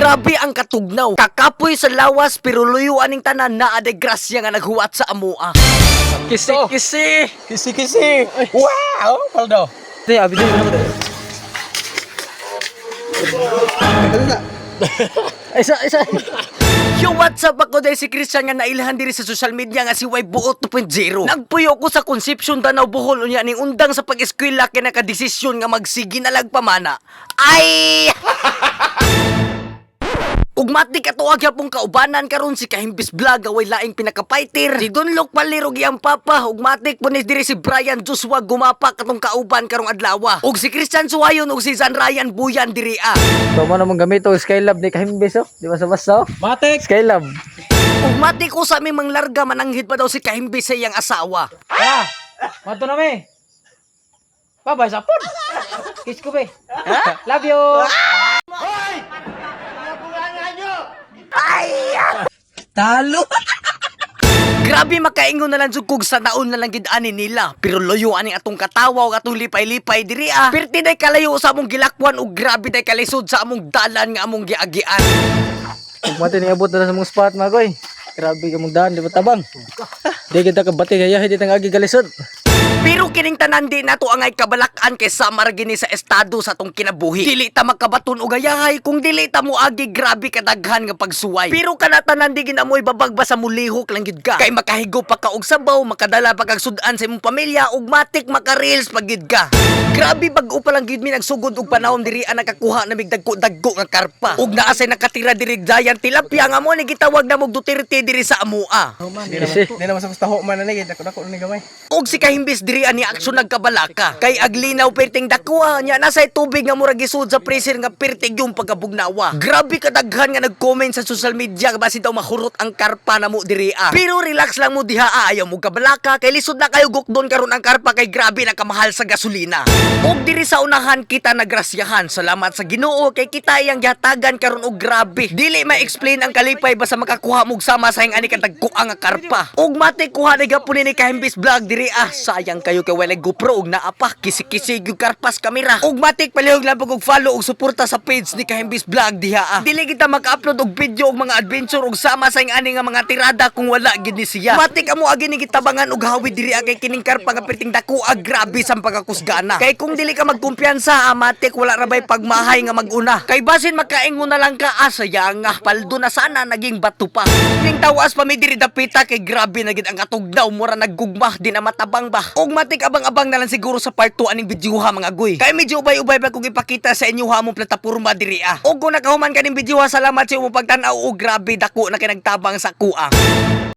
Grabe ang katugnaw. Kakapoy sa lawas pero luyo aning tanan na aday grasya nga naghuwat sa amoa. Kisi-kisi. Kisi-kisi. Wow! Paldo. Ito yung abidin mo na. Isa. Yo, what's up ako dahil si Christian nga nailhan diri sa social media nga si Buot 2.0. Nagpuyo ko sa Concepcion Danau Bohol unya ning undang sa pag-eskwela kay nakadesisyon nga magsigi na lag pamana. Ay! Ugmatik ato agya pong kaubanan karon si Kahimbis Vlog away laing pinakafighter. Si Dunlok Palirog iyang papa. Ugmatik punis diri si Brian Joshua gumapak katong kauban karong adlaw. Ug si Christian Suwayon ug si San Ryan Buyan diri a. So mo namang gamit o Skylab ni Kahimbis oh. Di ba sa basa oh? Matik! Skylab. Ugmatik ko sa aming manglarga mananghid pa daw si Kahimbis sa iyang asawa. Ha! Mato na me! Babay sa pod! Kiss ko be! Love you! Talo! Grabe makaingon na lang jud kog sa naon na lang gid ani nila. Pero loyo aning atong katawa ug atong lipay-lipay diri ah. Perti day kalayo sa among gilakwan ug grabe day kalisod sa among dalan nga among giagian. Mati ni abot na sa mong spot mga koy. Grabe ka mong daan, di ba tabang? Di kita kabati kaya hindi tang agi galisod. Pero kining tanan di nato angay kabalakan kay samar gini sa estado sa atong kinabuhi. Dili ta makabaton og gayahay kung dili ta mo agi grabe kadaghan nga pagsuway. Pero kana tanan di ginamoy babagba sa mulihok lang gid ka. Kay makahigo pa ka og sabaw, makadala pa kag sudan sa imong pamilya ug matik maka-reels pag gid ka. Grabe bag-o pa lang gid mi nagsugod og panahon diri ana nakakuha na mig dagko-dagko nga karpa. Ug naa say nakatira diri giant tilapia nga mo ni gitawag na mog Duterte diri sa amoa. Kasi Di naman sa gusto man na ni, dako-dako ni gamay. Og si Kahimbis diri ani aksyon nagkabalaka. Kay aglinaw perting dakuha nya nasay tubig nga murag gisud sa freezer nga pertig yung pagkabugnawa. Grabe kadaghan nga nag-comment sa social media nga basin daw mahurot ang karpa na mo diri ah. Pero relax lang mo diha ayaw mo kabalaka kay lisod na kayo gukdon karon ang karpa kay grabe na kamahal sa gasolina. Og diri sa unahan kita nagrasyahan. Salamat sa Ginoo kay kita iyang gihatagan karon og grabe. Dili ma-explain ang kalipay basta makakuha mo og sama sa ani kadagko ang karpa. Og mate kuha na gapon ni Kahimbis Vlog diri ah. Sayang kayo kay walay GoPro og naapa kisi-kisi gyud karpas kamera. Og matik palihog lang og follow og suporta sa page ni Kahimbis Vlog diha ah. Dili kita mag-upload og video og mga adventure og sama sa ani nga mga tirada kung wala gid ni siya. Matik amo agi ni gitabangan og hawid diri kay kining karpa nga perting dako grabe sa pagkakusgana. Kay kung dili ka magkumpiyansa matik wala ra bay pagmahay nga maguna. Kay basin makaingon na lang ka sayang nga paldo na sana naging bato pa. Ning tawas pa mi diri dapita kay grabe na gid ang katugnaw mura naggugma di na matabang ba. Og matik abang-abang na lang siguro sa part 2 aning video ha mga goy. Kay medyo ubay-ubay ba kung ipakita sa inyo ha mong plataporma diri ah. Og kung nakahuman kaning video ha salamat sa imong pagtan-aw og grabe dako na kay nagtabang sa kuha.